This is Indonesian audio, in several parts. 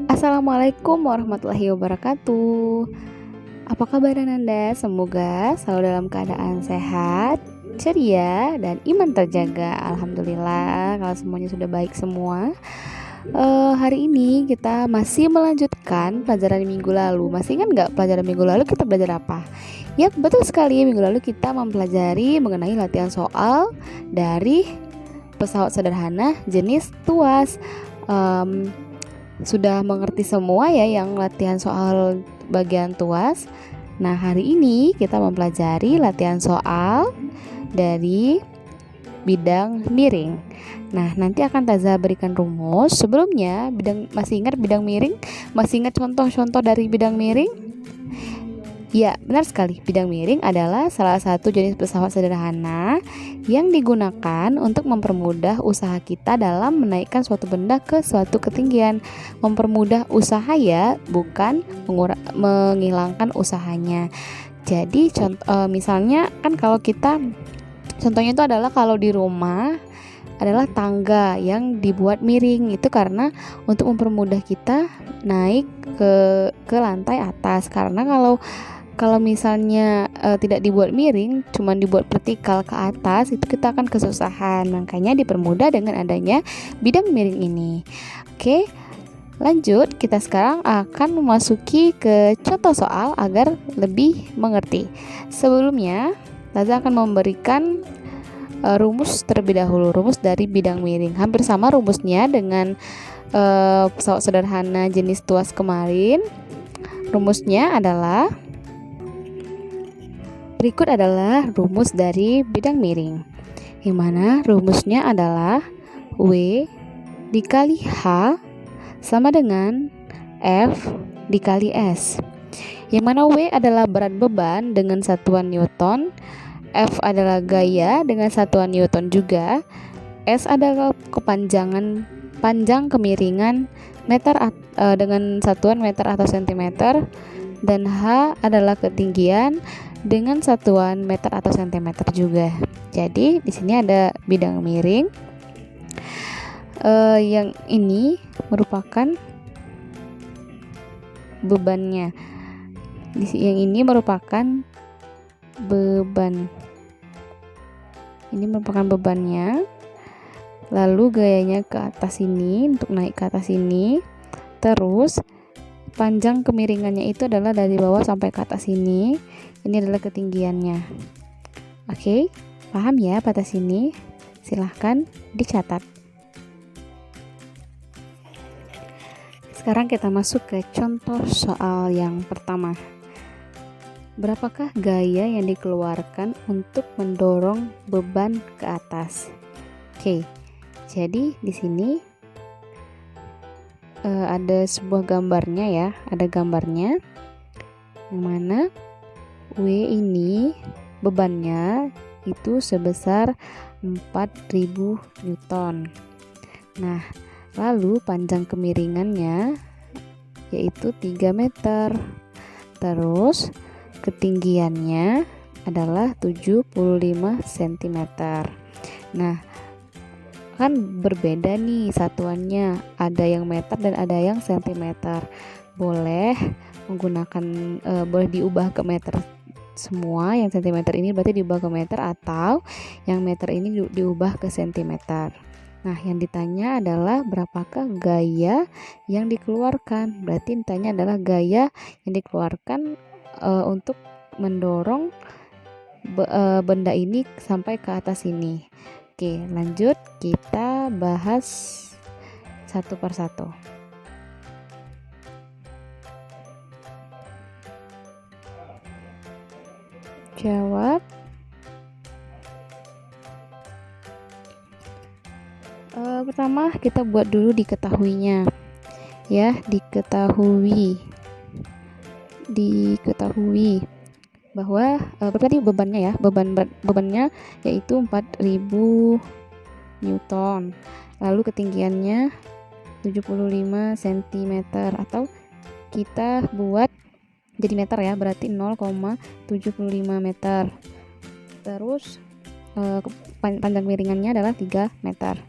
Assalamualaikum warahmatullahi wabarakatuh. Apa kabar Ananda? Semoga selalu dalam keadaan sehat, ceria, dan iman terjaga. Alhamdulillah kalau semuanya sudah baik semua. Hari ini kita masih melanjutkan pelajaran minggu lalu. Masih ingat nggak pelajaran minggu lalu kita belajar apa? Ya, betul sekali. Minggu lalu kita mempelajari mengenai latihan soal dari pesawat sederhana jenis tuas. Sudah mengerti semua ya yang latihan soal bagian tuas. Nah, hari ini kita mempelajari latihan soal dari bidang miring. Nah, nanti akan Taza berikan rumus. Sebelumnya, masih ingat bidang miring? Masih ingat contoh-contoh dari bidang miring? Ya, benar sekali. Bidang miring adalah salah satu jenis pesawat sederhana yang digunakan untuk mempermudah usaha kita dalam menaikkan suatu benda ke suatu ketinggian. Mempermudah usaha ya, bukan menghilangkan usahanya. Jadi misalnya kan kalau kita contohnya itu adalah kalau di rumah adalah tangga yang dibuat miring, itu karena untuk mempermudah kita naik ke lantai atas. Karena kalau misalnya tidak dibuat miring, cuma dibuat vertikal ke atas, itu kita akan kesusahan. Makanya dipermudah dengan adanya bidang miring ini. Oke, lanjut. Kita sekarang akan memasuki ke contoh soal agar lebih mengerti. Sebelumnya, Taza akan memberikan rumus terlebih dahulu, rumus dari bidang miring. Hampir sama rumusnya dengan pesawat sederhana jenis tuas kemarin. Rumusnya adalah berikut adalah rumus dari bidang miring, yang mana rumusnya adalah W dikali H sama dengan F dikali S, yang mana W adalah berat beban dengan satuan Newton, F adalah gaya dengan satuan Newton juga, S adalah panjang kemiringan meter dengan satuan meter atau sentimeter, dan H adalah ketinggian dengan satuan meter atau sentimeter juga. Jadi di sini ada bidang miring. Yang ini merupakan bebannya. Yang ini merupakan beban. Ini merupakan bebannya. Lalu gayanya ke atas ini untuk naik ke atas ini. Terus panjang kemiringannya itu adalah dari bawah sampai ke atas ini. Ini adalah ketinggiannya. Oke, paham ya pada sini? Silahkan dicatat. Sekarang kita masuk ke contoh soal yang pertama. Berapakah gaya yang dikeluarkan untuk mendorong beban ke atas? Oke, jadi di sini ada sebuah gambarnya ya, ada gambarnya yang mana W ini bebannya itu sebesar 4000 Newton. Nah, lalu panjang kemiringannya yaitu 3 meter. Terus ketinggiannya adalah 75 cm. Nah, kan berbeda nih satuannya, ada yang meter dan ada yang sentimeter. Boleh menggunakan boleh diubah ke meter semua, yang sentimeter ini berarti diubah ke meter, atau yang meter ini diubah ke sentimeter. Nah, yang ditanya adalah berapakah gaya yang dikeluarkan. Berarti ditanya adalah gaya yang dikeluarkan untuk mendorong benda ini sampai ke atas ini. Oke, lanjut kita bahas satu persatu. Jawab. Pertama kita buat dulu diketahuinya. Ya, diketahui bahwa berarti bebannya ya, bebannya yaitu 4000 Newton. Lalu ketinggiannya 75 cm, atau kita buat jadi meter ya, berarti 0,75 meter. Terus panjang miringannya adalah 3 meter.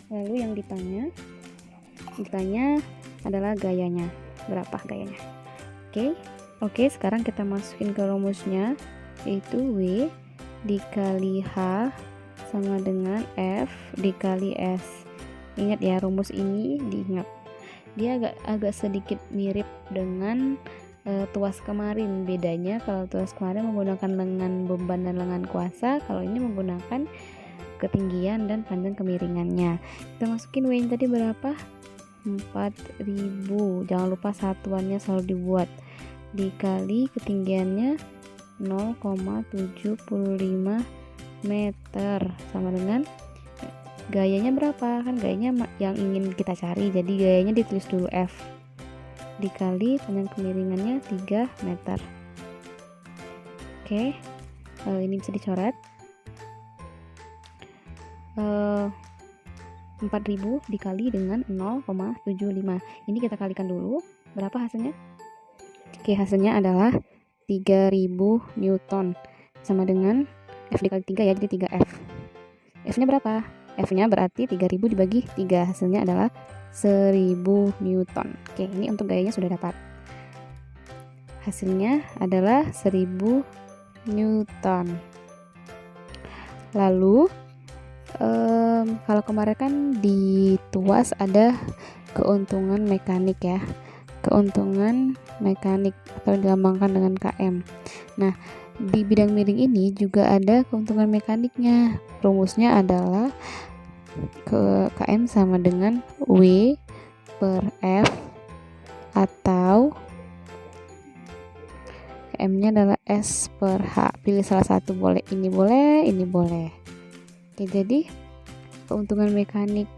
Lalu yang ditanya ditanya adalah gayanya. Berapa gayanya? Oke, sekarang kita masukin ke rumusnya, yaitu W dikali H sama dengan F dikali S. Ingat ya, rumus ini diingat. Dia agak sedikit mirip dengan tuas kemarin. Bedanya kalau tuas kemarin menggunakan lengan beban dan lengan kuasa, kalau ini menggunakan ketinggian dan panjang kemiringannya. Kita masukin W tadi berapa? 4000. Jangan lupa satuannya selalu dibuat, dikali ketinggiannya 0,75 meter sama dengan gayanya berapa, kan gayanya yang ingin kita cari, jadi gayanya ditulis dulu F dikali panjang kemiringannya 3 meter. Ini bisa dicoret. 4000 dikali dengan 0,75. Ini kita kalikan dulu. Berapa hasilnya? Hasilnya adalah 3000 Newton sama dengan F dikali 3 ya, jadi 3F. F-nya berapa? F-nya berarti 3000 dibagi 3, hasilnya adalah 1000 Newton. Ini untuk gayanya sudah dapat. Hasilnya adalah 1000 Newton. Lalu kalau kemarin kan di tuas ada keuntungan mekanik ya, keuntungan mekanik atau dilambangkan dengan KM. Nah, di bidang miring ini juga ada keuntungan mekaniknya. Rumusnya adalah KM sama dengan W per F, atau KM-nya adalah S per H. Pilih salah satu, boleh ini boleh, ini boleh. Jadi keuntungan mekanik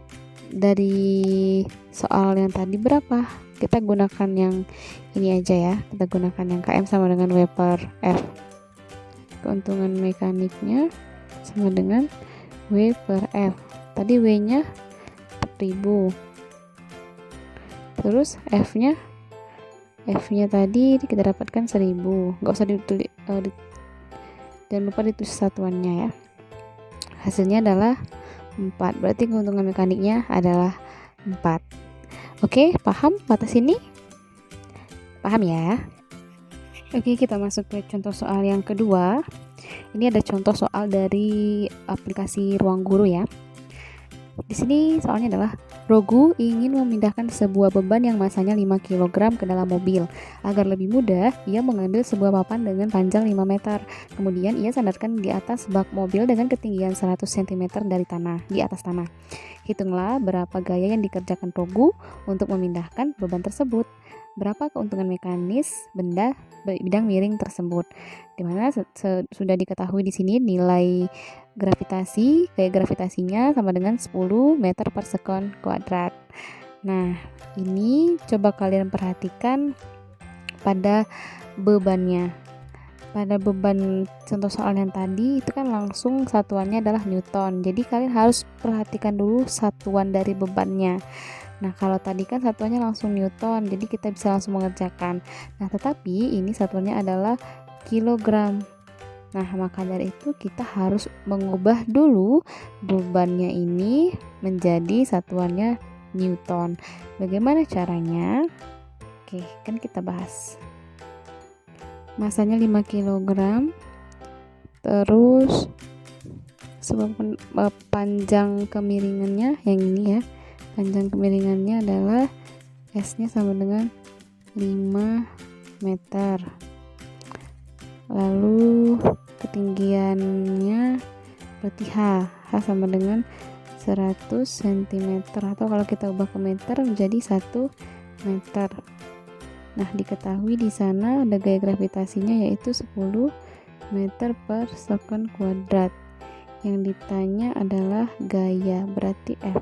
dari soal yang tadi berapa? Kita gunakan yang ini aja ya, kita gunakan yang KM sama dengan W per F. Keuntungan mekaniknya sama dengan W per F. Tadi W-nya 4000, terus F-nya tadi kita dapatkan 1000. Nggak usah ditulis, jangan lupa ditulis satuannya ya. Hasilnya adalah 4, berarti keuntungan mekaniknya adalah 4. Oke, paham batas ini? Paham ya? Oke, kita masuk ke contoh soal yang kedua. Ini ada contoh soal dari aplikasi Ruang Guru ya. Di sini soalnya adalah Rogu ingin memindahkan sebuah beban yang masanya 5 kg ke dalam mobil. Agar lebih mudah, ia mengambil sebuah papan dengan panjang 5 meter. Kemudian ia sandarkan di atas bak mobil dengan ketinggian 100 cm dari tanah, di atas tanah. Hitunglah berapa gaya yang dikerjakan Rogu untuk memindahkan beban tersebut. Berapa keuntungan mekanis benda bidang miring tersebut? Dimana sudah diketahui di sini nilai gravitasi, gaya gravitasinya sama dengan 10 meter per sekon kuadrat. Nah, ini coba kalian perhatikan pada bebannya. Pada beban contoh soal yang tadi itu kan langsung satuannya adalah Newton. Jadi kalian harus perhatikan dulu satuan dari bebannya. Nah, kalau tadi kan satuannya langsung Newton, jadi kita bisa langsung mengerjakan. Nah, tetapi ini satuannya adalah kilogram. Nah, maka dari itu kita harus mengubah dulu bebannya ini menjadi satuannya Newton. Bagaimana caranya? Kan kita bahas. Masanya 5 kg. Terus sebab panjang kemiringannya yang ini ya. Panjang kemiringannya adalah S-nya sama dengan 5 meter. Lalu ketinggiannya berarti H sama dengan 100 cm, atau kalau kita ubah ke meter menjadi 1 meter. Nah, diketahui di sana ada gaya gravitasinya yaitu 10 meter per sekon kuadrat. Yang ditanya adalah gaya, berarti F.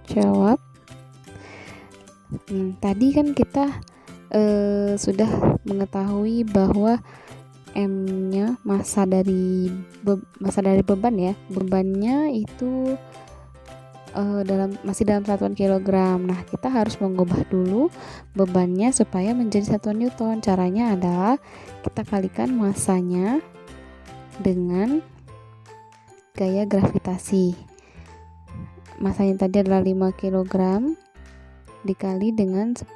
Jawab. Tadi kan kita sudah mengetahui bahwa M-nya masa dari beban ya. Bebannya itu masih dalam satuan kilogram. Nah, kita harus mengubah dulu bebannya supaya menjadi satuan Newton. Caranya adalah kita kalikan masanya dengan gaya gravitasi. masanya tadi adalah 5 kg dikali dengan 10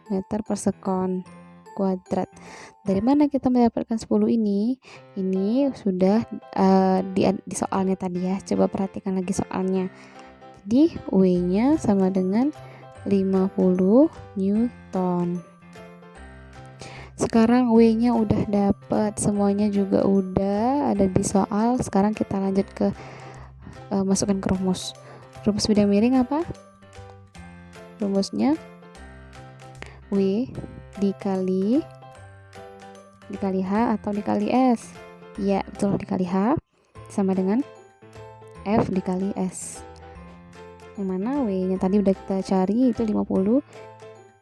meter per sekon kuadrat. Dari mana kita mendapatkan 10 ini? Ini sudah di soalnya tadi ya. Coba perhatikan lagi soalnya. Jadi W-nya sama dengan 50 Newton. Sekarang W-nya udah dapat, semuanya juga udah ada di soal. Sekarang kita lanjut ke masukkan ke rumus. Rumus bidang miring apa? Rumusnya W dikali H atau dikali S. Ya, betul, dikali H sama dengan F dikali S. Yang mana W-nya tadi udah kita cari, itu 50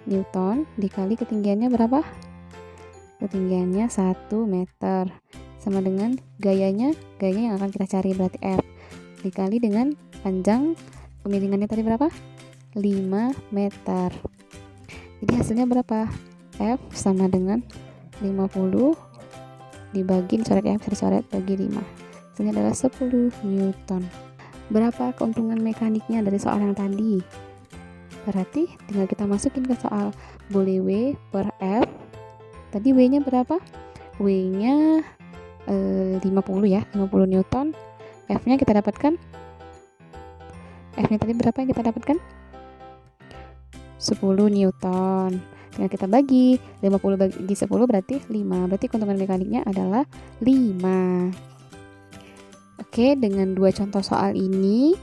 Newton dikali ketinggiannya berapa? Ketinggiannya 1 meter sama dengan gayanya yang akan kita cari, berarti F dikali dengan panjang kemiringannya tadi berapa? 5 meter. Jadi hasilnya berapa? F sama dengan 50 dibagi, coret F, coret bagi 5. Hasilnya adalah 10 Newton. Berapa keuntungan mekaniknya dari soal yang tadi? Berarti tinggal kita masukin ke soal. Boleh W per F. Tadi W-nya berapa? W-nya 50 ya, 50 Newton. F-nya kita dapatkan. F-nya tadi berapa yang kita dapatkan? 10 Newton. Tinggal kita bagi, 50 bagi 10 berarti 5. Berarti keuntungan mekaniknya adalah 5. Oke, dengan 2 contoh soal ini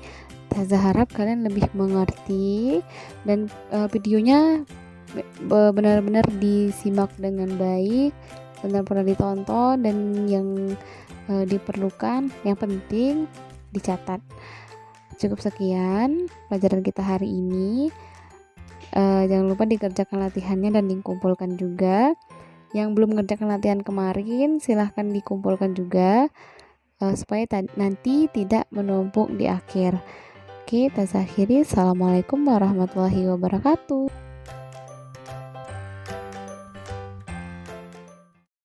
Taza harap kalian lebih mengerti dan videonya benar-benar disimak dengan baik, benar-benar ditonton, dan yang diperlukan, yang penting dicatat. Cukup sekian pelajaran kita hari ini. Jangan lupa dikerjakan latihannya dan dikumpulkan juga. Yang belum mengerjakan latihan kemarin silahkan dikumpulkan juga supaya nanti tidak menumpuk di akhir. Oke, Taza akhiri. Assalamualaikum warahmatullahi wabarakatuh.